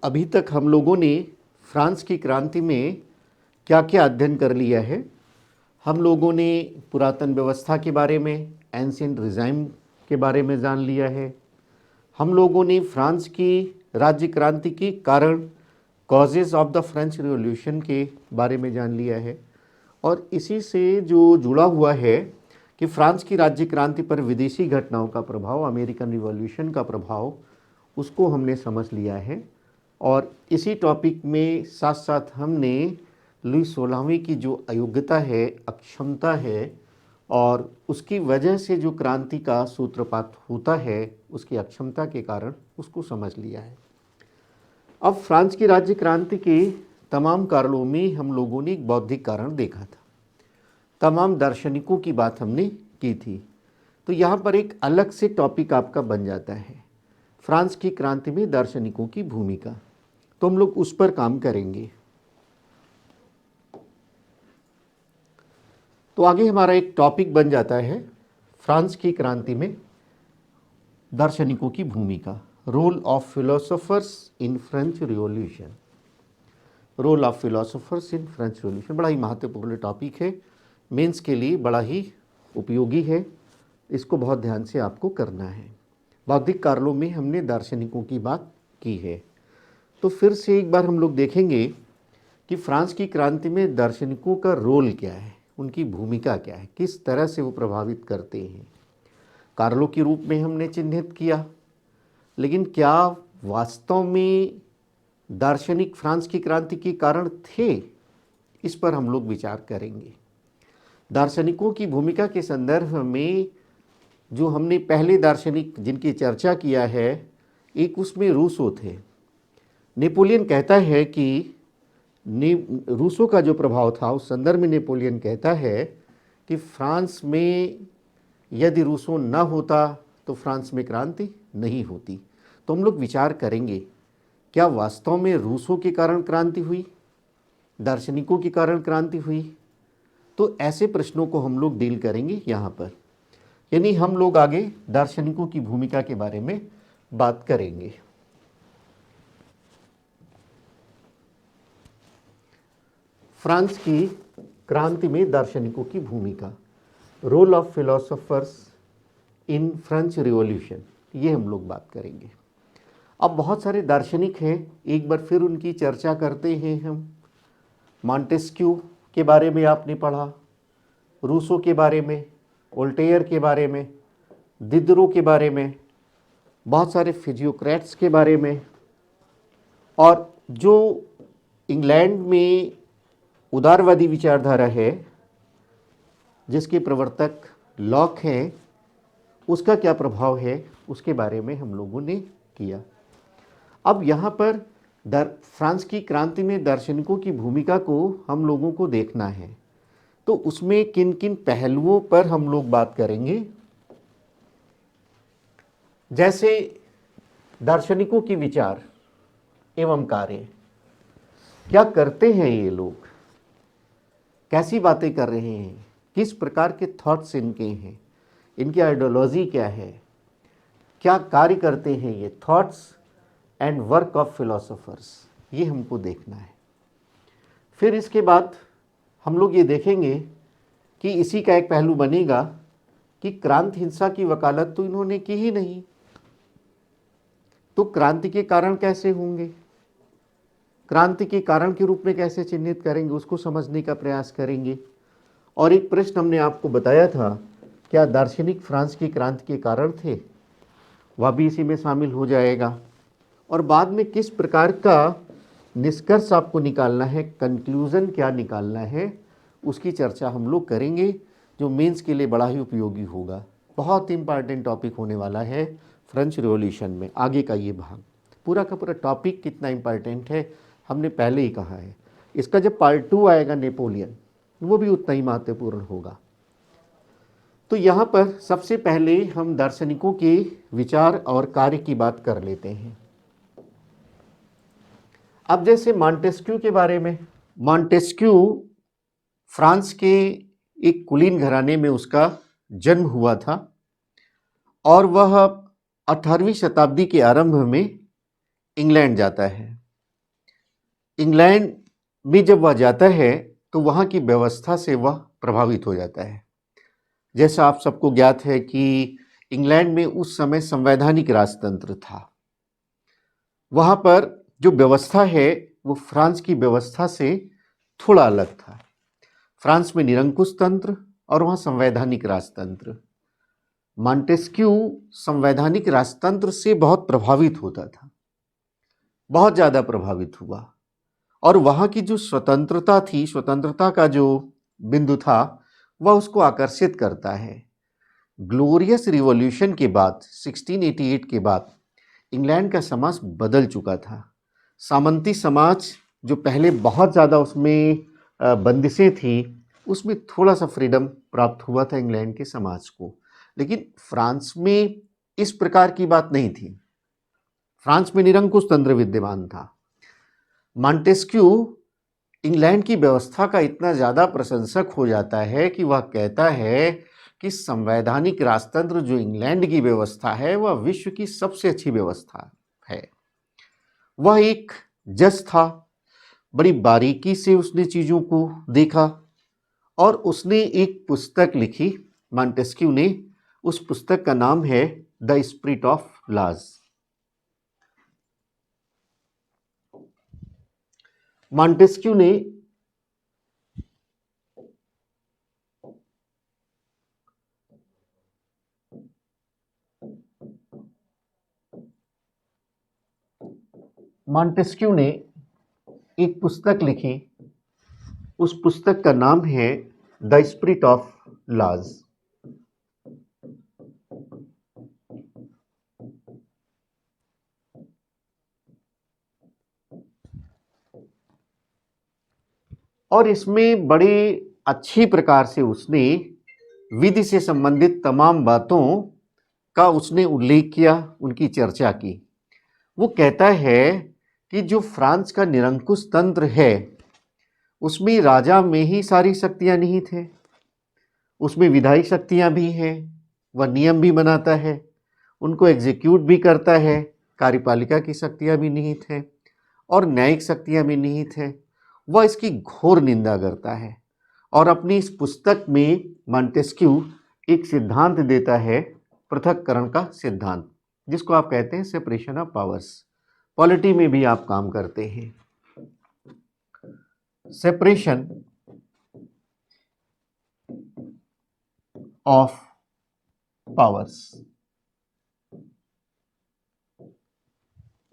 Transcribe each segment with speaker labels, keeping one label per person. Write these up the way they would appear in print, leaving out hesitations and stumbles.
Speaker 1: अभी तक हम लोगों ने फ्रांस की क्रांति में क्या क्या अध्ययन कर लिया है। हम लोगों ने पुरातन व्यवस्था के बारे में, एंशिएंट रिजाइम के बारे में जान लिया है। हम लोगों ने फ्रांस की राज्य क्रांति के कारण, causes of the French revolution के बारे में जान लिया है। और इसी से जो जुड़ा हुआ है कि फ्रांस की राज्य क्रांति पर विदेशी घटनाओं का प्रभाव, अमेरिकन रिवॉल्यूशन का प्रभाव, उसको हमने समझ लिया है। और इसी टॉपिक में साथ साथ हमने लुई 16वीं की जो अयोग्यता है, अक्षमता है, और उसकी वजह से जो क्रांति का सूत्रपात होता है, उसकी अक्षमता के कारण उसको समझ लिया है। अब फ्रांस की राज्य क्रांति के तमाम कारणों में हम लोगों ने एक बौद्धिक कारण देखा था, तमाम दार्शनिकों की बात हमने की थी। तो यहाँ पर एक अलग से टॉपिक आपका बन जाता है, फ्रांस की क्रांति में दार्शनिकों की भूमिका। तो हम लोग उस पर काम करेंगे। तो आगे हमारा एक टॉपिक बन जाता है फ्रांस की क्रांति में दार्शनिकों की भूमिका, role of philosophers in French revolution. Role of philosophers in French revolution बड़ा ही महत्वपूर्ण टॉपिक है, मेंस के लिए बड़ा ही उपयोगी है। इसको बहुत ध्यान से आपको करना है। बौद्धिक कारणों में हमने दार्शनिकों की बात की है। तो फिर से एक बार हम लोग देखेंगे कि फ्रांस की क्रांति में दार्शनिकों का रोल क्या है, उनकी भूमिका क्या है, किस तरह से वो प्रभावित करते हैं। कार्लो के रूप में हमने चिन्हित किया, लेकिन क्या वास्तव में दार्शनिक फ्रांस की क्रांति के कारण थे, इस पर हम लोग विचार करेंगे। दार्शनिकों की भूमिका के संदर्भ में जो हमने पहले दार्शनिक जिनकी चर्चा किया है, एक उसमें रूसो थे। नेपोलियन कहता है कि रूसो का जो प्रभाव था, उस संदर्भ में नेपोलियन कहता है कि फ्रांस में यदि रूसो न होता तो फ्रांस में क्रांति नहीं होती। तो हम लोग विचार करेंगे, क्या वास्तव में रूसो के कारण क्रांति हुई, दार्शनिकों के कारण क्रांति हुई? तो ऐसे प्रश्नों को हम लोग डील करेंगे यहाँ पर, यानी हम लोग आगे दार्शनिकों की भूमिका के बारे में बात करेंगे। फ्रांस की क्रांति में दार्शनिकों की भूमिका, role of philosophers in French revolution, ये हम लोग बात करेंगे। अब बहुत सारे दार्शनिक हैं, एक बार फिर उनकी चर्चा करते हैं हम। मॉन्टेस्क्यू के बारे में आपने पढ़ा, रूसो के बारे में, वोल्टेयर के बारे में, दिदरो के बारे में, बहुत सारे फिजियोक्रेट्स के बारे में। और जो इंग्लैंड में उदारवादी विचारधारा है, जिसके प्रवर्तक लॉक हैं, उसका क्या प्रभाव है, उसके बारे में हम लोगों ने किया। अब यहाँ पर फ्रांस की क्रांति में दार्शनिकों की भूमिका को हम लोगों को देखना है। तो उसमें किन किन पहलुओं पर हम लोग बात करेंगे, जैसे दार्शनिकों की विचार एवं कार्य, क्या करते हैं ये लोग, कैसी बातें कर रहे हैं, किस प्रकार के थॉट्स इनके हैं, इनकी आइडियोलॉजी क्या है, क्या कार्य करते हैं ये thoughts and work of philosophers, ये हमको देखना है। फिर इसके बाद हम लोग ये देखेंगे कि इसी का एक पहलू बनेगा कि क्रांति हिंसा की वकालत तो इन्होंने की ही नहीं, तो क्रांति के कारण कैसे होंगे, क्रांति के कारण के रूप में कैसे चिन्हित करेंगे, उसको समझने का प्रयास करेंगे। और एक प्रश्न हमने आपको बताया था, क्या दार्शनिक फ्रांस की क्रांति के कारण थे, वह भी इसी में शामिल हो जाएगा। और बाद में किस प्रकार का निष्कर्ष आपको निकालना है, कंक्लूजन क्या निकालना है, उसकी चर्चा हम लोग करेंगे, जो मेंस के लिए बड़ा ही उपयोगी होगा। बहुत इंपॉर्टेंट टॉपिक होने वाला है फ्रेंच रिवॉल्यूशन में। आगे का ये भाग, पूरा का पूरा टॉपिक कितना इंपॉर्टेंट है हमने पहले ही कहा है। इसका जब पार्ट 2 आएगा नेपोलियन, वो भी उतना ही महत्वपूर्ण होगा। तो यहाँ पर सबसे पहले हम दार्शनिकों के विचार और कार्य की बात कर लेते हैं। अब जैसे मॉन्टेस्क्यू के बारे में, मॉन्टेस्क्यू फ्रांस के एक कुलीन घराने में उसका जन्म हुआ था और वह 18वीं शताब्दी के आरंभ में इंग्लैंड जाता है। इंग्लैंड में जब वह जाता है तो वहाँ की व्यवस्था से वह प्रभावित हो जाता है। जैसा आप सबको ज्ञात है कि इंग्लैंड में उस समय संवैधानिक राजतंत्र था। वहाँ पर जो व्यवस्था है वो फ्रांस की व्यवस्था से थोड़ा अलग था। फ्रांस में निरंकुश तंत्र और वहाँ संवैधानिक राजतंत्र। मॉन्टेस्क्यू संवैधानिक राजतंत्र से बहुत प्रभावित होता था, बहुत ज़्यादा प्रभावित हुआ, और वहाँ की जो स्वतंत्रता थी, स्वतंत्रता का जो बिंदु था, वह उसको आकर्षित करता है। ग्लोरियस रिवॉल्यूशन के बाद 1688 के बाद इंग्लैंड का समाज बदल चुका था। सामंती समाज जो पहले बहुत ज़्यादा उसमें बंदिशें थी, उसमें थोड़ा सा फ्रीडम प्राप्त हुआ था इंग्लैंड के समाज को। लेकिन फ्रांस में इस प्रकार की बात नहीं थी। फ्रांस में निरंकुश तंत्र विद्यमान था। मॉन्टेस्क्यू इंग्लैंड की व्यवस्था का इतना ज़्यादा प्रशंसक हो जाता है कि वह कहता है कि संवैधानिक राजतंत्र जो इंग्लैंड की व्यवस्था है वह विश्व की सबसे अच्छी व्यवस्था है। वह एक जज था, बड़ी बारीकी से उसने चीज़ों को देखा और उसने एक पुस्तक लिखी, मॉन्टेस्क्यू ने। उस पुस्तक का नाम है the spirit of laws. Montesquieu ने एक पुस्तक लिखी। उस पुस्तक का नाम है द स्पिरिट ऑफ लॉज। और इसमें बड़े अच्छी प्रकार से उसने विधि से संबंधित तमाम बातों का उसने उल्लेख किया, उनकी चर्चा की। वो कहता है कि जो फ्रांस का निरंकुश तंत्र है उसमें राजा में ही सारी शक्तियां निहित है। उसमें विधायी शक्तियां भी हैं, वह नियम भी बनाता है, उनको एग्जीक्यूट भी करता है, कार्यपालिका की शक्तियां भी निहित हैं और न्यायिक शक्तियां भी निहित हैं। वह इसकी घोर निंदा करता है और अपनी इस पुस्तक में मॉन्टेस्क्यू एक सिद्धांत देता है, पृथक्करण का सिद्धांत, जिसको आप कहते हैं सेपरेशन ऑफ पावर्स। पॉलिटी में भी आप काम करते हैं। Separation of powers.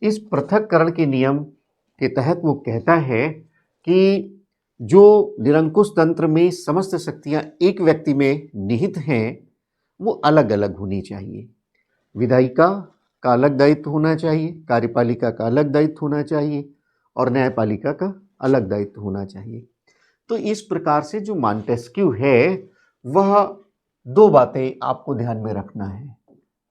Speaker 1: इस पृथक्करण के नियम के तहत वो कहता है कि जो निरंकुश तंत्र में समस्त शक्तियां एक व्यक्ति में निहित हैं वो अलग अलग होनी चाहिए। विधायिका का अलग दायित्व होना चाहिए, कार्यपालिका का अलग दायित्व होना चाहिए और न्यायपालिका का अलग दायित्व होना चाहिए। तो इस प्रकार से जो मॉन्टेस्क्यू है वह दो बातें आपको ध्यान में रखना है।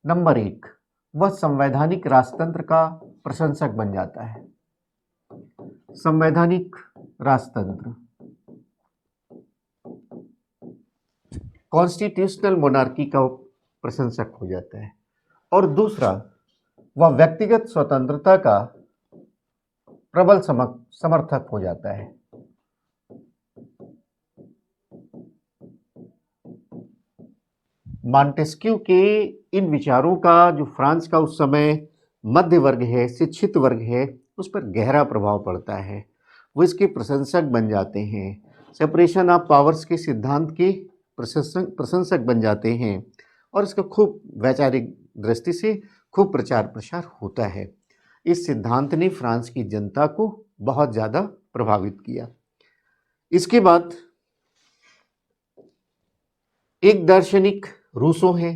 Speaker 1: नंबर एक, वह संवैधानिक राजतंत्र का प्रशंसक बन जाता है। संवैधानिक राजतंत्र, कॉन्स्टिट्यूशनल मोनार्की का प्रशंसक हो जाता है। और दूसरा, वह व्यक्तिगत स्वतंत्रता का प्रबल समर्थक हो जाता है। मॉन्टेस्क्यू के इन विचारों का जो फ्रांस का उस समय मध्य वर्ग है, शिक्षित वर्ग है, उस पर गहरा प्रभाव पड़ता है। वो इसके प्रशंसक बन जाते हैं, सेपरेशन ऑफ पावर्स के सिद्धांत के प्रशंसक बन जाते हैं और इसका खूब वैचारिक दृष्टि से खूब प्रचार प्रसार होता है। इस सिद्धांत ने फ्रांस की जनता को बहुत ज़्यादा प्रभावित किया। इसके बाद एक दार्शनिक रूसो हैं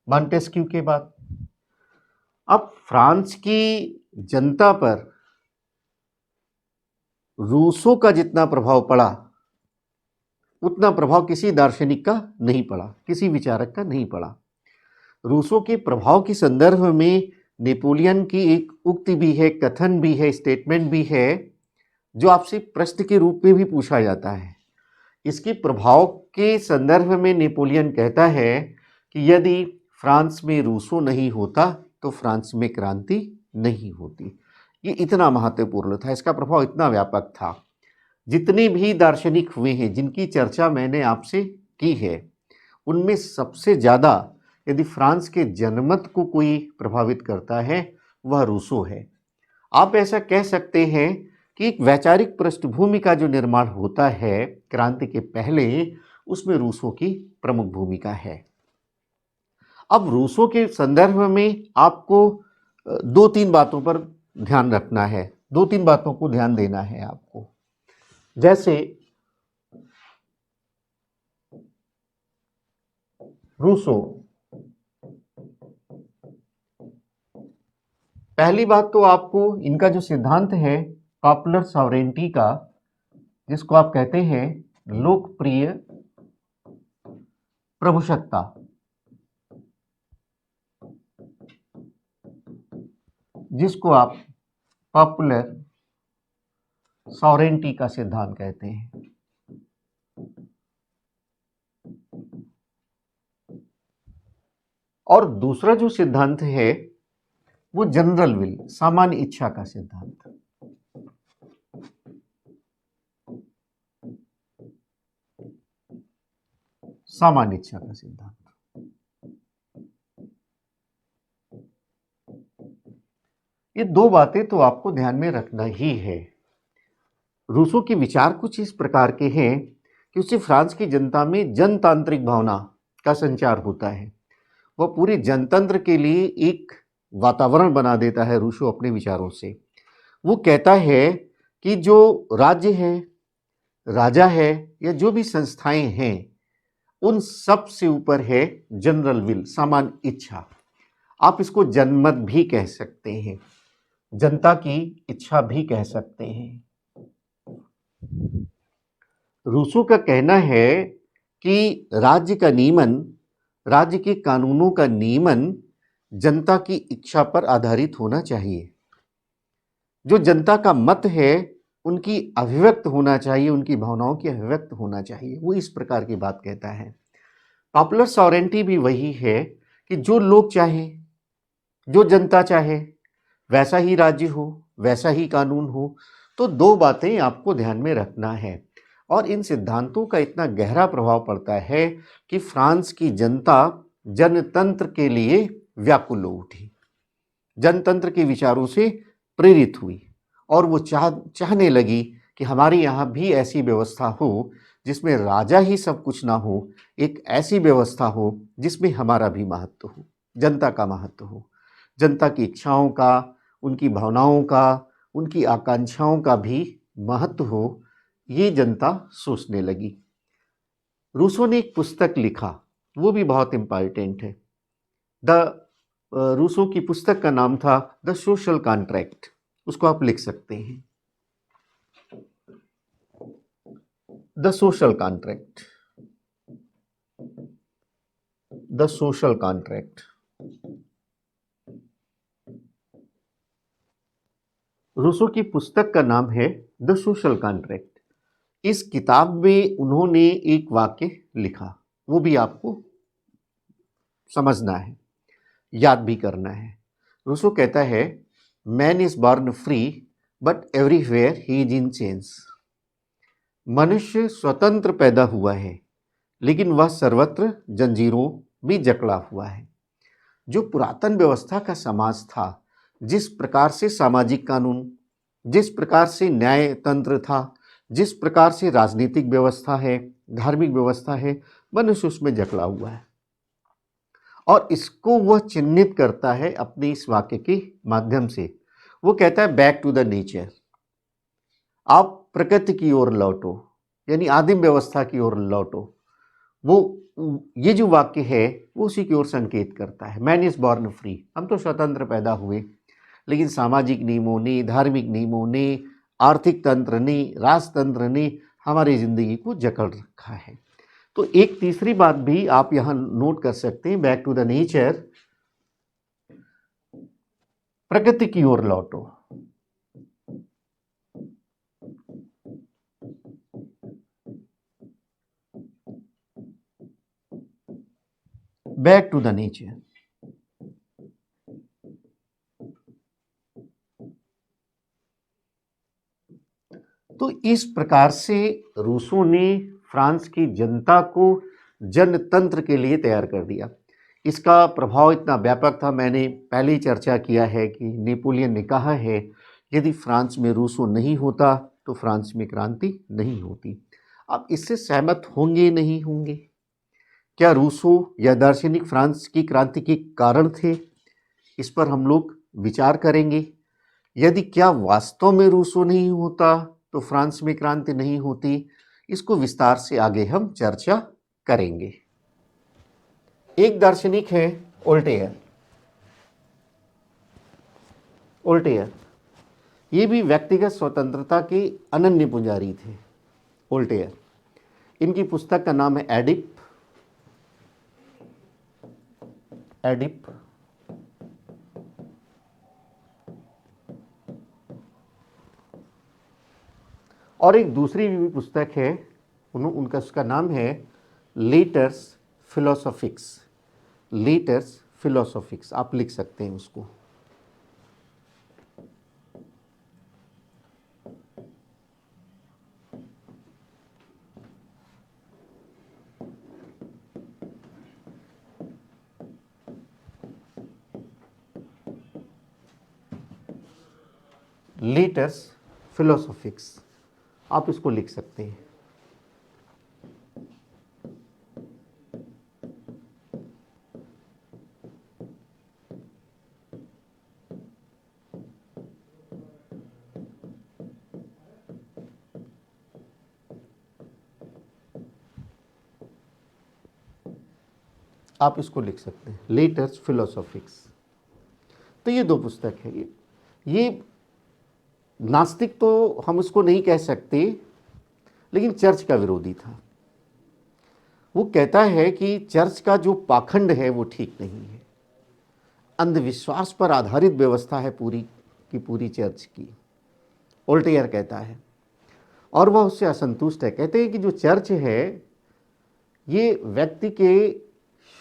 Speaker 1: मॉन्टेस्क्यू के बाद। अब फ्रांस की जनता पर रूसो का जितना प्रभाव पड़ा उतना प्रभाव किसी दार्शनिक का नहीं पड़ा, किसी विचारक का नहीं पड़ा। रूसो के प्रभाव के संदर्भ में नेपोलियन की एक उक्ति भी है, कथन भी है, स्टेटमेंट भी है, जो आपसे प्रश्न के रूप में भी पूछा जाता है। इसके प्रभाव के संदर्भ में नेपोलियन कहता है कि यदि फ्रांस में रूसो नहीं होता तो फ्रांस में क्रांति नहीं होती। ये इतना महत्वपूर्ण था, इसका प्रभाव इतना व्यापक था। जितने भी दार्शनिक हुए हैं जिनकी चर्चा मैंने आपसे की है, उनमें सबसे ज़्यादा यदि फ्रांस के जनमत को कोई प्रभावित करता है वह रूसो है। आप ऐसा कह सकते हैं कि एक वैचारिक पृष्ठभूमि का जो निर्माण होता है क्रांति के पहले, उसमें रूसो की प्रमुख भूमिका है। अब रूसो के संदर्भ में आपको दो तीन बातों पर ध्यान रखना है, दो तीन बातों को ध्यान देना है आपको। जैसे रूसो, पहली बात तो आपको इनका जो सिद्धांत है पॉपुलर सॉवरेंटी का, जिसको आप कहते हैं लोकप्रिय प्रभुसत्ता, जिसको आप पॉपुलर सॉवरेंटी का सिद्धांत कहते हैं। और दूसरा जो सिद्धांत है वो जनरल विल, सामान्य इच्छा का सिद्धांत। सामान्य इच्छा का सिद्धांत, ये दो बातें तो आपको ध्यान में रखना ही है। रूसो के विचार कुछ इस प्रकार के हैं कि उससे फ्रांस की जनता में जनतांत्रिक भावना का संचार होता है। वह पूरे जनतंत्र के लिए एक वातावरण बना देता है रूसो अपने विचारों से। वो कहता है कि जो राज्य है, राजा है, या जो भी संस्थाएं हैं, उन सब से ऊपर है जनरल विल, सामान्य इच्छा। आप इसको जनमत भी कह सकते हैं, जनता की इच्छा भी कह सकते हैं। रूसो का कहना है कि राज्य का नियमन, राज्य के कानूनों का नियमन जनता की इच्छा पर आधारित होना चाहिए। जो जनता का मत है उनकी अभिव्यक्त होना चाहिए, उनकी भावनाओं की अभिव्यक्त होना चाहिए। वो इस प्रकार की बात कहता है। पॉपुलर सॉवरेंटी भी वही है कि जो लोग चाहें, जो जनता चाहे, वैसा ही राज्य हो, वैसा ही कानून हो। तो दो बातें आपको ध्यान में रखना है। और इन सिद्धांतों का इतना गहरा प्रभाव पड़ता है कि फ्रांस की जनता जनतंत्र के लिए व्याकुल हो उठी, जनतंत्र के विचारों से प्रेरित हुई, और वो चाहने लगी कि हमारे यहाँ भी ऐसी व्यवस्था हो जिसमें राजा ही सब कुछ ना हो, एक ऐसी व्यवस्था हो जिसमें हमारा भी महत्व हो, जनता का महत्व हो, जनता की इच्छाओं का, उनकी भावनाओं का, उनकी आकांक्षाओं का भी महत्व हो। ये जनता सोचने लगी। रूसो ने एक पुस्तक लिखा, वो भी बहुत इंपॉर्टेंट है। रूसो की पुस्तक का नाम था द सोशल कॉन्ट्रैक्ट। उसको आप लिख सकते हैं, the social contract, the social contract. Rousseau की पुस्तक का नाम है द सोशल कॉन्ट्रैक्ट। इस किताब में उन्होंने एक वाक्य लिखा, वो भी आपको समझना है, याद भी करना है। रूसो कहता है, man is born free but everywhere he is in change. मनुष्य स्वतंत्र पैदा हुआ है लेकिन वह सर्वत्र जंजीरों में जकड़ा हुआ है। जो पुरातन व्यवस्था का समाज था, जिस प्रकार से सामाजिक कानून, जिस प्रकार से न्याय तंत्र था, जिस प्रकार से राजनीतिक व्यवस्था है, धार्मिक व्यवस्था है, मनुष्य उसमें जकड़ा हुआ है। और इसको वह चिन्हित करता है अपने इस वाक्य के माध्यम से। वो कहता है बैक टू द नेचर, आप प्रकृति की ओर लौटो, यानी आदिम व्यवस्था की ओर लौटो। वो ये जो वाक्य है वो उसी की ओर संकेत करता है। मैन इज बॉर्न फ्री, हम तो स्वतंत्र पैदा हुए, लेकिन सामाजिक नियमों ने, धार्मिक नियमों ने, आर्थिक तंत्र ने, राजतंत्र ने हमारी जिंदगी को जकड़ रखा है। तो एक तीसरी बात भी आप यहाँ नोट कर सकते हैं, बैक टू द नेचर, प्रकृति की ओर लौटो। Back to the nature. इस प्रकार से रूसों ने फ्रांस की जनता को जनतंत्र के लिए तैयार कर दिया। इसका प्रभाव इतना व्यापक था, मैंने पहले ही चर्चा किया है कि नेपोलियन ने कहा है यदि फ्रांस में रूसों नहीं होता तो फ्रांस में क्रांति नहीं होती। अब इससे सहमत होंगे नहीं होंगे? क्या रूसों या दार्शनिक फ्रांस की क्रांति के कारण थे? इस पर हम लोग विचार करेंगे। यदि क्या वास्तव में रूसों नहीं होता तो फ्रांस में क्रांति नहीं होती, इसको विस्तार से आगे हम चर्चा करेंगे। एक दार्शनिक है वोल्टेयर। वोल्टेयर ये भी व्यक्तिगत स्वतंत्रता के अनन्य पुजारी थे। वोल्टेयर, इनकी पुस्तक का नाम है एडिप। एडिप और एक दूसरी भी पुस्तक है, उनका उसका नाम है लेटर्स फिलोसोफिक्स। लेटर्स फिलोसोफिक्स आप लिख सकते हैं उसको। लेटर्स फिलोसोफिक्स आप इसको लिख सकते हैं। आप इसको लिख सकते हैं लेटर्स फिलोसोफिक्स। तो ये दो पुस्तक है। ये नास्तिक तो हम उसको नहीं कह सकते, लेकिन चर्च का विरोधी था। वो कहता है कि चर्च का जो पाखंड है वो ठीक नहीं है, अंधविश्वास पर आधारित व्यवस्था है पूरी की पूरी चर्च की, वोल्टेयर कहता है। और वह उससे असंतुष्ट है। कहते हैं कि जो चर्च है ये व्यक्ति के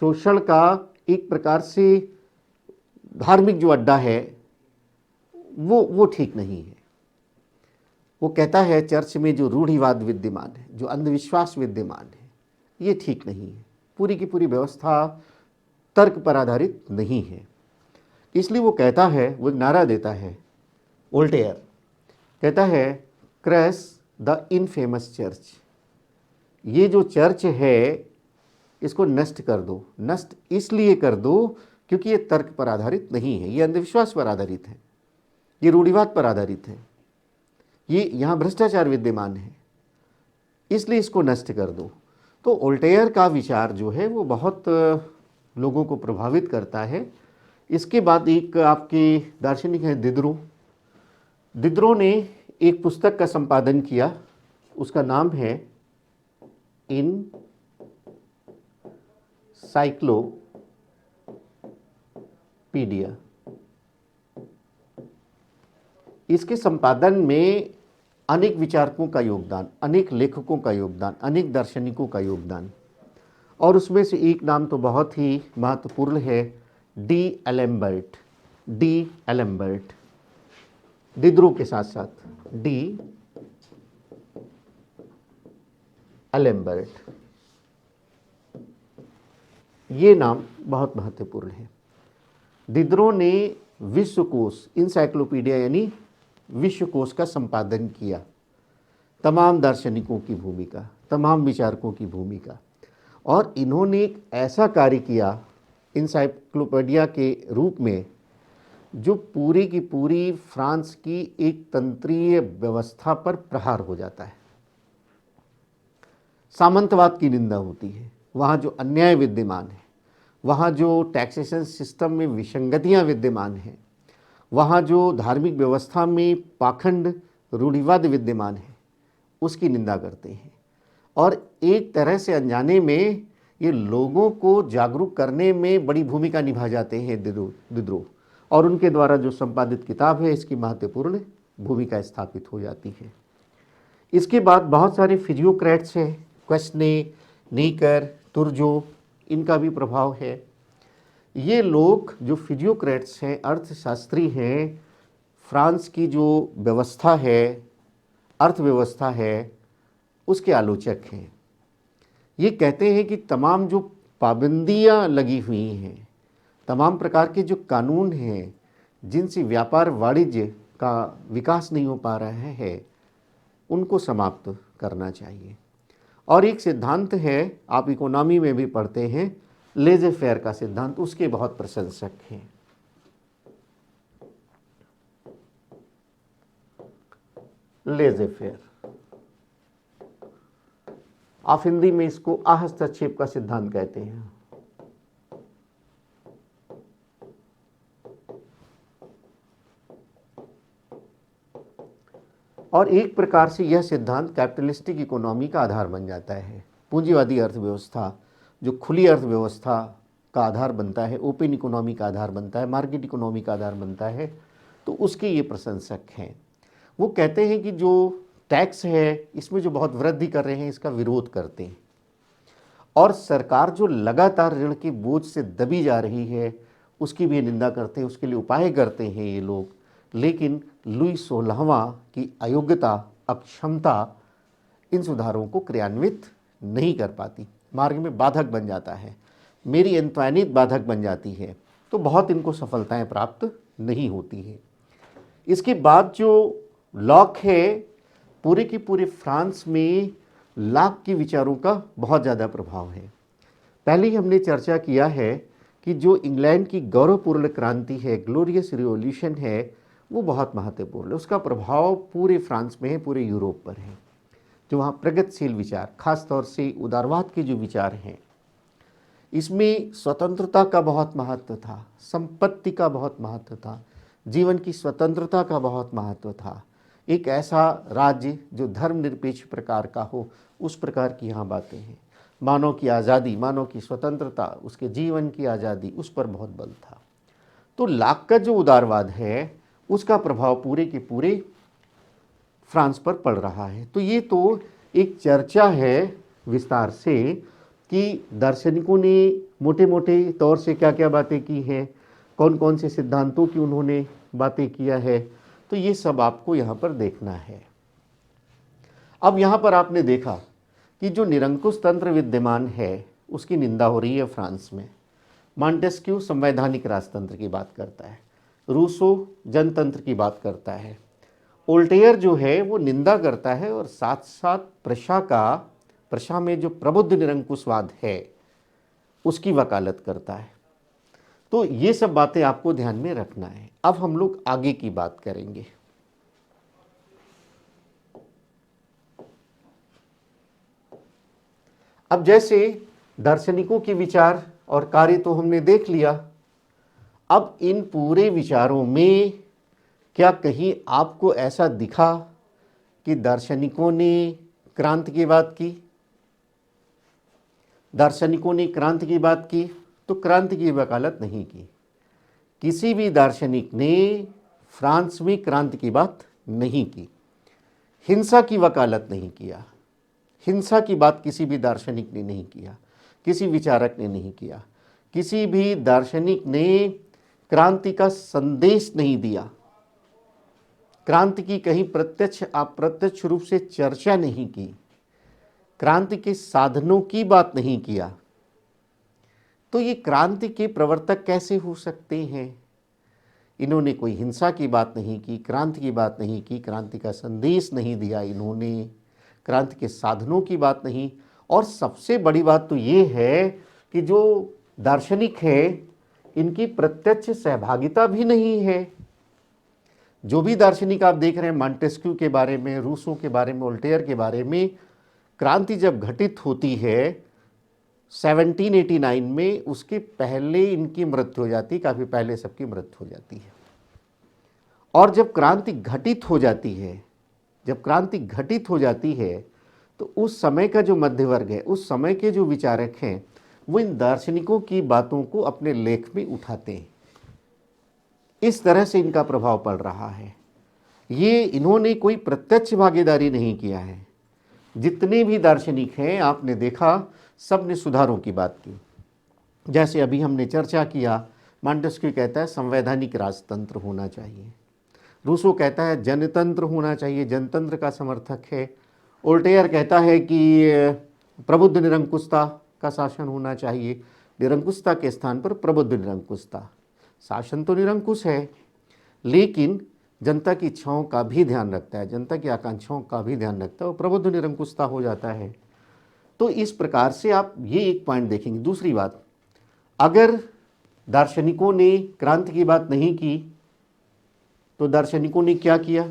Speaker 1: शोषण का एक प्रकार से धार्मिक जो अड्डा है वो ठीक नहीं है। वो कहता है चर्च में जो रूढ़िवाद विद्यमान है, जो अंधविश्वास विद्यमान है, ये ठीक नहीं है। पूरी की पूरी व्यवस्था तर्क पर आधारित नहीं है। इसलिए वो कहता है, वो एक नारा देता है वोल्टेयर, कहता है क्रैश द इनफेमस चर्च। ये जो चर्च है इसको नष्ट कर दो। नष्ट इसलिए कर दो क्योंकि ये तर्क पर आधारित नहीं है, ये अंधविश्वास पर आधारित है, ये रूढ़िवाद पर आधारित है, ये यहाँ भ्रष्टाचार विद्यमान है, इसलिए इसको नष्ट कर दो। तो वोल्टेयर का विचार जो है वो बहुत लोगों को प्रभावित करता है। इसके बाद एक आपके दार्शनिक हैं दिदरो। दिदरो ने एक पुस्तक का संपादन किया, उसका नाम है इन साइक्लोपीडिया। इसके संपादन में अनेक विचारकों का योगदान, अनेक लेखकों का योगदान, अनेक दार्शनिकों का योगदान, और उसमें से एक नाम तो बहुत ही महत्वपूर्ण है, डी एलेम्बर्ट। डी एलेम्बर्ट, दिदरो के साथ साथ डी एलेम्बर्ट, ये नाम बहुत महत्वपूर्ण है। दिदरो ने विश्वकोश, इंसाइक्लोपीडिया यानी विश्वकोश का संपादन किया। तमाम दार्शनिकों की भूमिका, तमाम विचारकों की भूमिका, और इन्होंने एक ऐसा कार्य किया इंसाइक्लोपीडिया के रूप में जो पूरी की पूरी फ्रांस की एक तंत्रीय व्यवस्था पर प्रहार हो जाता है। सामंतवाद की निंदा होती है, वहाँ जो अन्याय विद्यमान है, वहाँ जो टैक्सेशन सिस्टम में विसंगतियाँ विद्यमान हैं, वहाँ जो धार्मिक व्यवस्था में पाखंड रूढ़िवाद विद्यमान है, उसकी निंदा करते हैं। और एक तरह से अनजाने में ये लोगों को जागरूक करने में बड़ी भूमिका निभा जाते हैं दिदरो, और उनके द्वारा जो संपादित किताब है इसकी महत्वपूर्ण भूमिका स्थापित हो जाती है। इसके बाद बहुत सारे फिजियोक्रेट्स हैं, क्वेस्ने, नीकर, तुर्जो, इनका भी प्रभाव है। ये लोग जो फिजियोक्रेट्स हैं, अर्थशास्त्री हैं, फ्रांस की जो व्यवस्था है, अर्थव्यवस्था है उसके आलोचक हैं। ये कहते हैं कि तमाम जो पाबंदियां लगी हुई हैं, तमाम प्रकार के जो कानून हैं जिनसे व्यापार वाणिज्य का विकास नहीं हो पा रहा है, उनको समाप्त करना चाहिए। और एक सिद्धांत है, आप इकोनॉमी में भी पढ़ते हैं, लेजे फेयर का सिद्धांत, उसके बहुत प्रशंसक हैं। लेजे फेयर, आप हिंदी में इसको अहस्तक्षेप का सिद्धांत कहते हैं। और एक प्रकार से यह सिद्धांत कैपिटलिस्टिक इकोनॉमी का आधार बन जाता है। पूंजीवादी अर्थव्यवस्था जो खुली अर्थव्यवस्था का आधार बनता है, ओपन इकोनॉमी का आधार बनता है, मार्केट इकोनॉमी का आधार बनता है, तो उसके ये प्रशंसक हैं। वो कहते हैं कि जो टैक्स है इसमें जो बहुत वृद्धि कर रहे हैं इसका विरोध करते हैं, और सरकार जो लगातार ऋण के बोझ से दबी जा रही है उसकी भी निंदा करते हैं, उसके लिए उपाय करते हैं ये लोग। लेकिन लुई 16वां की अयोग्यता, अक्षमता इन सुधारों को क्रियान्वित नहीं कर पाती, मार्ग में बाधक बन जाता है, मेरी एंतवानियत बाधक बन जाती है, तो बहुत इनको सफलताएं प्राप्त नहीं होती है। इसके बाद जो लॉक है, पूरे के पूरे फ्रांस में लॉक के विचारों का बहुत ज़्यादा प्रभाव है। पहले ही हमने चर्चा किया है कि जो इंग्लैंड की गौरवपूर्ण क्रांति है, ग्लोरियस रिवॉल्यूशन है, वो बहुत महत्वपूर्ण है। उसका प्रभाव पूरे फ्रांस में है, पूरे यूरोप पर है। जो वहाँ प्रगतिशील विचार, खासतौर से उदारवाद के जो विचार हैं, इसमें स्वतंत्रता का बहुत महत्व था, संपत्ति का बहुत महत्व था, जीवन की स्वतंत्रता का बहुत महत्व था। एक ऐसा राज्य जो धर्मनिरपेक्ष प्रकार का हो, उस प्रकार की यहाँ बातें हैं। मानव की आज़ादी, मानव की स्वतंत्रता, उसके जीवन की आज़ादी, उस पर बहुत बल था। तो लॉक का जो उदारवाद है उसका प्रभाव पूरे के पूरे फ्रांस पर पड़ रहा है। तो ये तो एक चर्चा है विस्तार से कि दार्शनिकों ने मोटे मोटे तौर से क्या क्या बातें की हैं, कौन कौन से सिद्धांतों की उन्होंने बातें किया है, तो ये सब आपको यहाँ पर देखना है। अब यहाँ पर आपने देखा कि जो निरंकुश तंत्र विद्यमान है उसकी निंदा हो रही है फ्रांस में। मॉन्टेस्क्यू संवैधानिक राजतंत्र की बात करता है, रूसो जनतंत्र की बात करता है, वोल्टेयर जो है वो निंदा करता है, और साथ साथ प्रशा में जो प्रबुद्ध निरंकुशवाद है उसकी वकालत करता है। तो ये सब बातें आपको ध्यान में रखना है। अब हम लोग आगे की बात करेंगे। अब जैसे दार्शनिकों के विचार और कार्य तो हमने देख लिया, अब इन पूरे विचारों में क्या कहीं आपको ऐसा दिखा कि दार्शनिकों ने क्रांति की बात की? दार्शनिकों ने क्रांति की बात की तो क्रांति की वकालत नहीं की। किसी भी दार्शनिक ने फ्रांस में क्रांति की बात नहीं की, हिंसा की वकालत नहीं किया, हिंसा की बात किसी भी दार्शनिक ने नहीं किया, किसी विचारक ने नहीं किया, किसी भी दार्शनिक ने क्रांति का संदेश नहीं दिया, क्रांति की कहीं प्रत्यक्ष अप्रत्यक्ष रूप से चर्चा नहीं की, क्रांति के साधनों की बात नहीं किया। तो ये क्रांति के प्रवर्तक कैसे हो सकते हैं? इन्होंने कोई हिंसा की बात नहीं की, क्रांति की बात नहीं की, क्रांति का संदेश नहीं दिया, इन्होंने क्रांति के साधनों की बात नहीं। और सबसे बड़ी बात तो ये है कि जो दार्शनिक है इनकी प्रत्यक्ष सहभागिता भी नहीं है। जो भी दार्शनिक आप देख रहे हैं, मॉन्टेस्क्यू के बारे में, रूसो के बारे में, वोल्टेयर के बारे में, क्रांति जब घटित होती है 1789 में, उसके पहले इनकी मृत्यु हो जाती है, काफ़ी पहले सबकी मृत्यु हो जाती है। और जब क्रांति घटित हो जाती है, जब क्रांति घटित हो जाती है तो उस समय का जो मध्य वर्ग है, उस समय के जो विचारक हैं, वो इन दार्शनिकों की बातों को अपने लेख में उठाते हैं। इस तरह से इनका प्रभाव पड़ रहा है। ये इन्होंने कोई प्रत्यक्ष भागीदारी नहीं किया है। जितने भी दार्शनिक हैं आपने देखा, सब ने सुधारों की बात की। जैसे अभी हमने चर्चा किया, मॉन्टेस्क्यू कहता है संवैधानिक राजतंत्र होना चाहिए, रूसो कहता है जनतंत्र होना चाहिए, जनतंत्र का समर्थक है। वोल्टेयर कहता है कि प्रबुद्ध निरंकुशता का शासन होना चाहिए, निरंकुशता के स्थान पर प्रबुद्ध निरंकुशता। शासन तो निरंकुश है लेकिन जनता की इच्छाओं का भी ध्यान रखता है, जनता की आकांक्षाओं का भी ध्यान रखता है, वो प्रबुद्ध निरंकुशता हो जाता है। तो इस प्रकार से आप ये एक पॉइंट देखेंगे। दूसरी बात, अगर दार्शनिकों ने क्रांति की बात नहीं की तो दार्शनिकों ने क्या किया,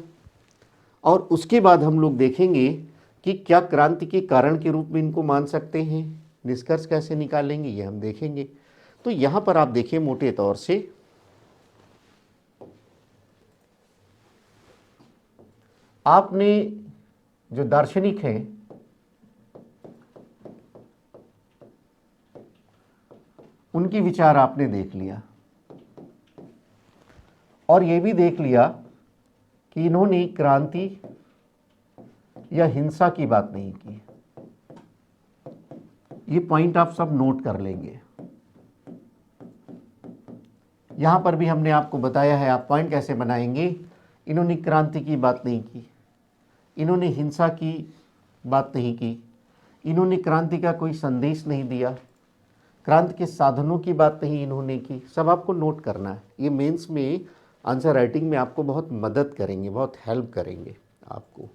Speaker 1: और उसके बाद हम लोग देखेंगे कि क्या क्रांति के कारण के रूप में इनको मान सकते हैं, निष्कर्ष कैसे निकालेंगे ये हम देखेंगे। तो यहाँ पर आप देखिए मोटे तौर से आपने जो दार्शनिक हैं उनकी विचार आपने देख लिया और ये भी देख लिया कि इन्होंने क्रांति या हिंसा की बात नहीं की। ये पॉइंट आप सब नोट कर लेंगे। यहां पर भी हमने आपको बताया है आप पॉइंट कैसे बनाएंगे। इन्होंने क्रांति की बात नहीं की, इन्होंने हिंसा की बात नहीं की, इन्होंने क्रांति का कोई संदेश नहीं दिया, क्रांति के साधनों की बात नहीं इन्होंने की। सब आपको नोट करना है। ये मेंस में आंसर राइटिंग में आपको बहुत मदद करेंगे, बहुत हेल्प करेंगे आपको।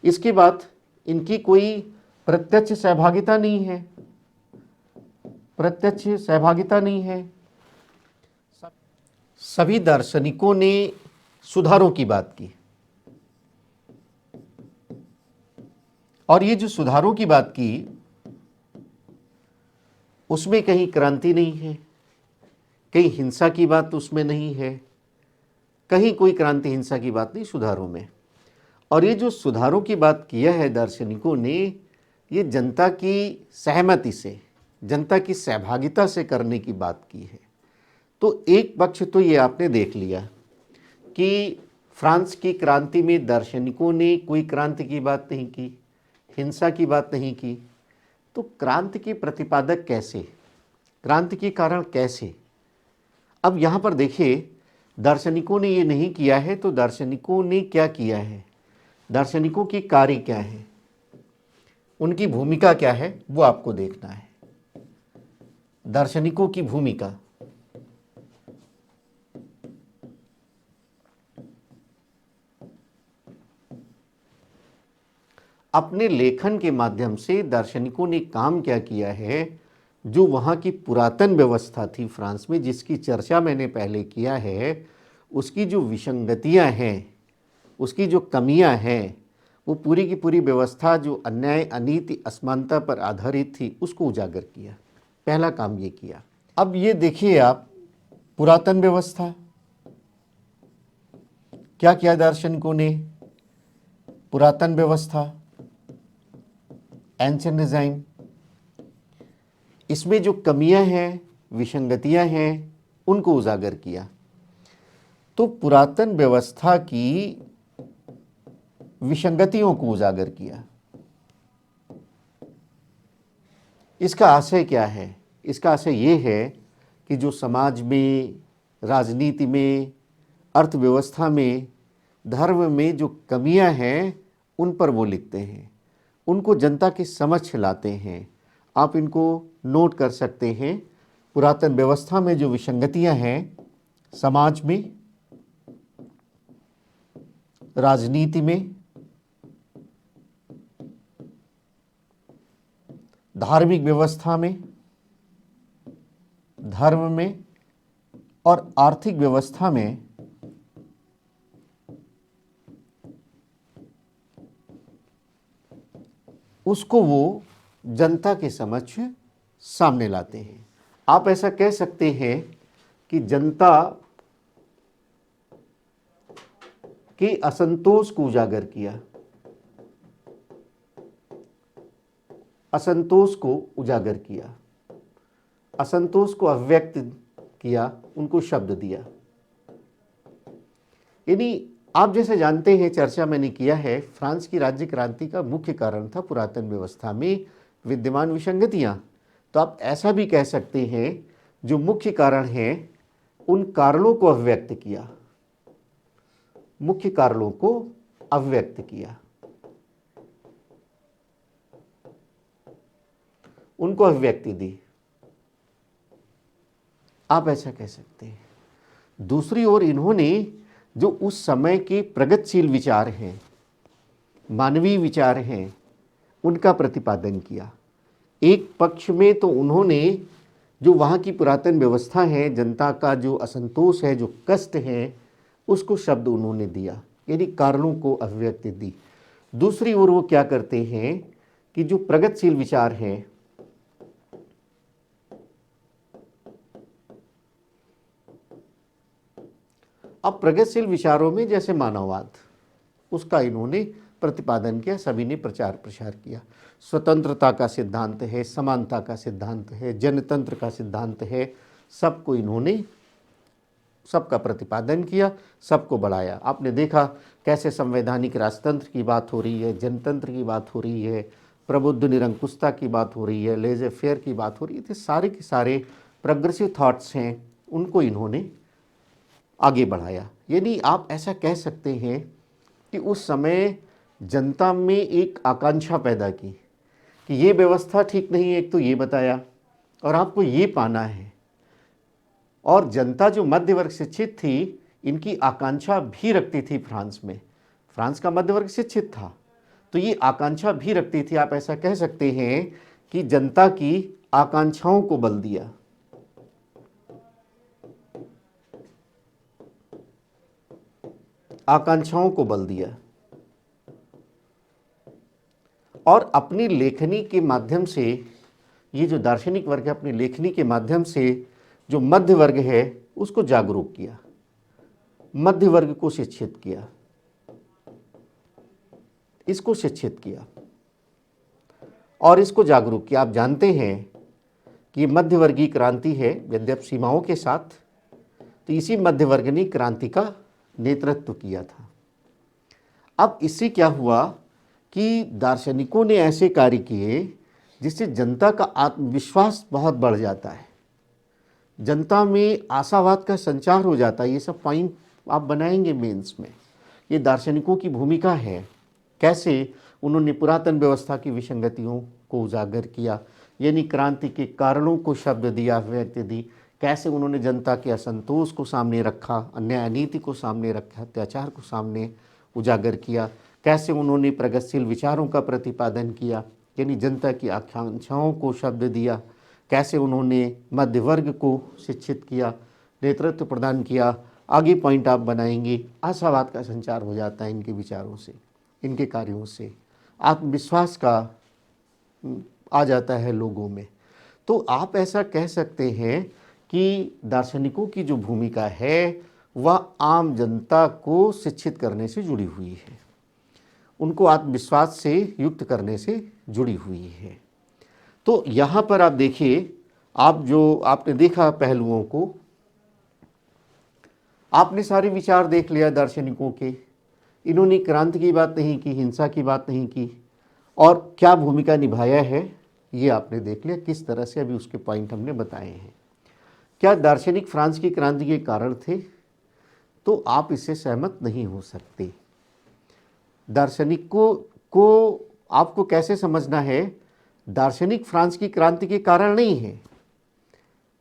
Speaker 1: इसके बाद इनकी कोई प्रत्यक्ष सहभागिता नहीं है, प्रत्यक्ष सहभागिता नहीं है। सभी दार्शनिकों ने सुधारों की बात की और ये जो सुधारों की बात की उसमें कहीं क्रांति नहीं है, कहीं हिंसा की बात उसमें नहीं है, कहीं कोई क्रांति हिंसा की बात नहीं सुधारों में। और ये जो सुधारों की बात किया है दार्शनिकों ने, ये जनता की सहमति से, जनता की सहभागिता से करने की बात की है। तो एक पक्ष तो ये आपने देख लिया कि फ्रांस की क्रांति में दार्शनिकों ने कोई क्रांति की बात नहीं की, हिंसा की बात नहीं की। तो क्रांति के प्रतिपादक कैसे, क्रांति के कारण कैसे? अब यहाँ पर देखिए, दार्शनिकों ने ये नहीं किया है तो दार्शनिकों ने क्या किया है, दार्शनिकों की कार्य क्या है, उनकी भूमिका क्या है, वो आपको देखना है। दार्शनिकों की भूमिका, अपने लेखन के माध्यम से दार्शनिकों ने काम क्या किया है, जो वहाँ की पुरातन व्यवस्था थी फ्रांस में, जिसकी चर्चा मैंने पहले किया है, उसकी जो विसंगतियाँ हैं, उसकी जो कमियाँ हैं, वो पूरी की पूरी व्यवस्था जो अन्याय, अनीति, असमानता पर आधारित थी, उसको उजागर किया। पहला काम ये किया। अब ये देखिए आप, पुरातन व्यवस्था क्या किया दार्शनिकों ने, पुरातन व्यवस्था, एंशिएंट डिजाइन, इसमें जो कमियां हैं, विसंगतियां हैं, उनको उजागर किया। तो पुरातन व्यवस्था की विसंगतियों को उजागर किया। इसका आशय क्या है? इसका आशय ये है कि जो समाज में, राजनीति में, अर्थव्यवस्था में, धर्म में जो कमियां हैं, उन पर वो लिखते हैं, उनको जनता के समक्ष लाते हैं। आप इनको नोट कर सकते हैं। पुरातन व्यवस्था में जो विसंगतियां हैं, समाज में, राजनीति में, धार्मिक व्यवस्था में, धर्म में और आर्थिक व्यवस्था में उसको वो जनता के समक्ष सामने लाते हैं। आप ऐसा कह सकते हैं कि जनता के असंतोष को उजागर किया, असंतोष को उजागर किया, असंतोष को अभिव्यक्त किया, उनको शब्द दिया। यानी आप जैसे जानते हैं, चर्चा मैंने किया है, फ्रांस की राज्य क्रांति का मुख्य कारण था पुरातन व्यवस्था में विद्यमान विसंगतियां। तो आप ऐसा भी कह सकते हैं, जो मुख्य कारण हैं, उन कारणों को अभिव्यक्त किया, मुख्य कारणों को अभिव्यक्त किया, उनको अभिव्यक्ति दी, आप ऐसा कह सकते हैं। दूसरी ओर इन्होंने जो उस समय के प्रगतिशील विचार हैं, मानवीय विचार हैं, उनका प्रतिपादन किया। एक पक्ष में तो उन्होंने जो वहाँ की पुरातन व्यवस्था है, जनता का जो असंतोष है, जो कष्ट है, उसको शब्द उन्होंने दिया, यानी कारणों को अभिव्यक्ति दी। दूसरी ओर वो क्या करते हैं कि जो प्रगतिशील विचार हैं, अब प्रगतिशील विचारों में जैसे मानववाद, उसका इन्होंने प्रतिपादन किया, सभी ने प्रचार प्रसार किया। स्वतंत्रता का सिद्धांत है, समानता का सिद्धांत है, जनतंत्र का सिद्धांत है, सबको इन्होंने सबका प्रतिपादन किया, सबको बढ़ाया। आपने देखा कैसे संवैधानिक राजतंत्र की बात हो रही है, जनतंत्र की बात हो रही है, प्रबुद्ध निरंकुशता की बात हो रही है, लेजे फेयर की बात हो रही है। ये सारे के सारे प्रोग्रेसिव थॉट्स हैं, उनको इन्होंने आगे बढ़ाया। यानी आप ऐसा कह सकते हैं कि उस समय जनता में एक आकांक्षा पैदा की कि ये व्यवस्था ठीक नहीं है, एक तो ये बताया, और आपको ये पाना है। और जनता जो मध्य वर्ग शिक्षित थी, इनकी आकांक्षा भी रखती थी फ्रांस में। फ्रांस का मध्य वर्ग शिक्षित था, तो ये आकांक्षा भी रखती थी। आप ऐसा कह सकते हैं कि जनता की आकांक्षाओं को बल दिया। आकांक्षाओं को बल दिया और अपनी लेखनी के माध्यम से, ये जो दार्शनिक वर्ग है, अपनी लेखनी के माध्यम से जो मध्य वर्ग है उसको जागरूक किया, मध्य वर्ग को शिक्षित किया, इसको शिक्षित किया और इसको जागरूक किया। आप जानते हैं कि मध्यवर्गीय क्रांति है, यद्यप सीमाओं के साथ, तो इसी मध्य वर्ग ने क्रांति का नेतृत्व किया था। अब इससे क्या हुआ कि दार्शनिकों ने ऐसे कार्य किए जिससे जनता का आत्मविश्वास बहुत बढ़ जाता है, जनता में आशावाद का संचार हो जाता है। ये सब पॉइंट आप बनाएंगे मेंस में। ये दार्शनिकों की भूमिका है, कैसे उन्होंने पुरातन व्यवस्था की विसंगतियों को उजागर किया, यानी क्रांति के कारणों को शब्द दिया, व्यक्ति दी, कैसे उन्होंने जनता के असंतोष को सामने रखा, अन्याय नीति को सामने रखा, अत्याचार को सामने उजागर किया, कैसे उन्होंने प्रगतिशील विचारों का प्रतिपादन किया, यानी जनता की आकांक्षाओं को शब्द दिया, कैसे उन्होंने मध्य वर्ग को शिक्षित किया, नेतृत्व प्रदान किया। आगे पॉइंट आप बनाएंगे, आशावाद का संचार हो जाता है इनके विचारों से, इनके कार्यों से, आत्मविश्वास का आ जाता है लोगों में। तो आप ऐसा कह सकते हैं कि दार्शनिकों की जो भूमिका है वह आम जनता को शिक्षित करने से जुड़ी हुई है, उनको आत्मविश्वास से युक्त करने से जुड़ी हुई है। तो यहाँ पर आप देखिए, आप जो आपने देखा पहलुओं को, आपने सारे विचार देख लिया दार्शनिकों के। इन्होंने क्रांति की बात नहीं की, हिंसा की बात नहीं की, और क्या भूमिका निभाया है ये आपने देख लिया, किस तरह से। अभी उसके पॉइंट हमने बताए हैं। क्या दार्शनिक फ्रांस की क्रांति के कारण थे? तो आप इससे सहमत नहीं हो सकते। दार्शनिकों को आपको कैसे समझना है, दार्शनिक फ्रांस की क्रांति के कारण नहीं है।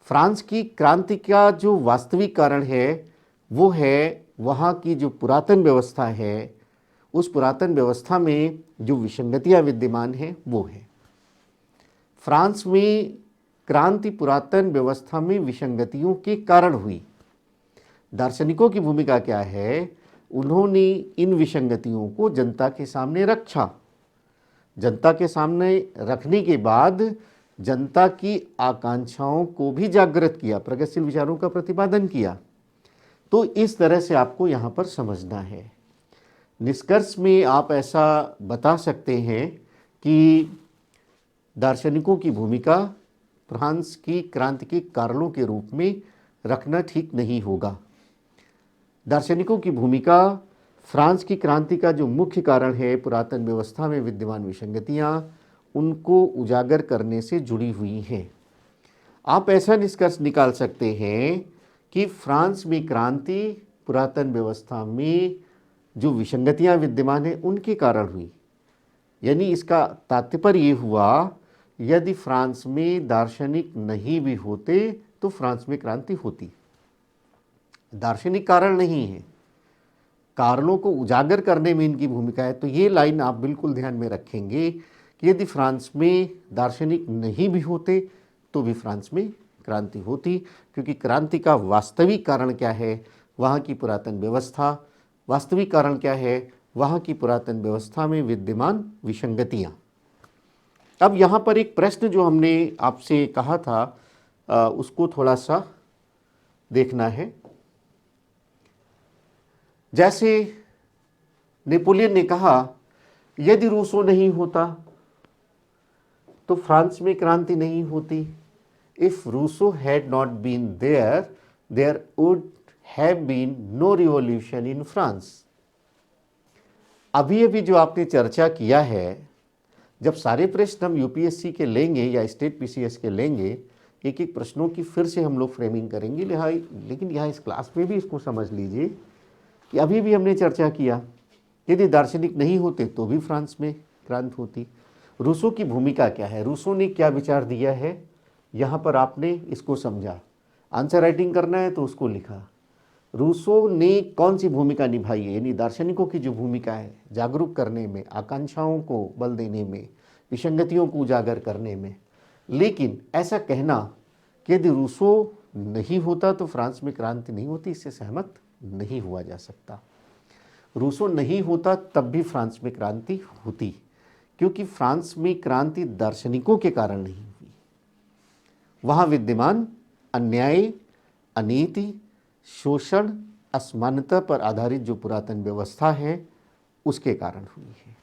Speaker 1: फ्रांस की क्रांति का जो वास्तविक कारण है वो है वहाँ की जो पुरातन व्यवस्था है, उस पुरातन व्यवस्था में जो विसंगतियाँ विद्यमान हैं वो है। फ्रांस में क्रांति पुरातन व्यवस्था में विसंगतियों के कारण हुई। दार्शनिकों की भूमिका क्या है, उन्होंने इन विसंगतियों को जनता के सामने रखा, जनता के सामने रखने के बाद जनता की आकांक्षाओं को भी जागृत किया, प्रगतिशील विचारों का प्रतिपादन किया। तो इस तरह से आपको यहाँ पर समझना है। निष्कर्ष में आप ऐसा बता सकते हैं कि दार्शनिकों की भूमिका फ्रांस की क्रांति के कारणों के रूप में रखना ठीक नहीं होगा। दार्शनिकों की भूमिका फ्रांस की क्रांति का जो मुख्य कारण है, पुरातन व्यवस्था में विद्यमान विसंगतियाँ, उनको उजागर करने से जुड़ी हुई हैं। आप ऐसा निष्कर्ष निकाल सकते हैं कि फ्रांस में क्रांति पुरातन व्यवस्था में जो विसंगतियां विद्यमान हैं उनके कारण हुई। यानी इसका तात्पर्य ये हुआ, यदि फ्रांस में दार्शनिक नहीं भी होते तो फ्रांस में क्रांति होती। दार्शनिक कारण नहीं है, कारणों को उजागर करने में इनकी भूमिका है। तो ये लाइन आप बिल्कुल ध्यान में रखेंगे कि यदि फ्रांस में दार्शनिक नहीं भी होते तो भी फ्रांस में क्रांति होती, क्योंकि क्रांति का वास्तविक कारण क्या है? वहाँ की पुरातन व्यवस्था। वास्तविक कारण क्या है? वहाँ की पुरातन व्यवस्था में विद्यमान विसंगतियाँ। अब यहाँ पर एक प्रश्न जो हमने आपसे कहा था उसको थोड़ा सा देखना है। जैसे नेपोलियन ने कहा, यदि रूसो नहीं होता तो फ्रांस में क्रांति नहीं होती। If Rousseau had not been there, there would have been no revolution in France. अभी अभी जो आपने चर्चा किया है, जब सारे प्रश्न हम यूपीएससी के लेंगे या स्टेट पीसीएस के लेंगे, एक एक प्रश्नों की फिर से हम लोग फ्रेमिंग करेंगे। लेकिन यहाँ इस क्लास में भी इसको समझ लीजिए कि अभी भी हमने चर्चा किया, यदि दार्शनिक नहीं होते तो भी फ्रांस में क्रांति होती। रूसो की भूमिका क्या है? रूसो ने क्या विचार दिया है? यहाँ पर आपने इसको समझा। आंसर राइटिंग करना है तो उसको लिखा। रूसो ने कौन सी भूमिका निभाई है? यानी दार्शनिकों की जो भूमिका है जागरूक करने में, आकांक्षाओं को बल देने में, विसंगतियों को उजागर करने में। लेकिन ऐसा कहना कि यदि रूसो नहीं होता तो फ्रांस में क्रांति नहीं होती, इससे सहमत नहीं हुआ जा सकता। रूसो नहीं होता तब भी फ्रांस में क्रांति होती, क्योंकि फ्रांस में क्रांति दार्शनिकों के कारण नहीं हुई। वहाँ विद्यमान अन्याय, अनीति, शोषण, असमानता पर आधारित जो पुरातन व्यवस्था है उसके कारण हुई है।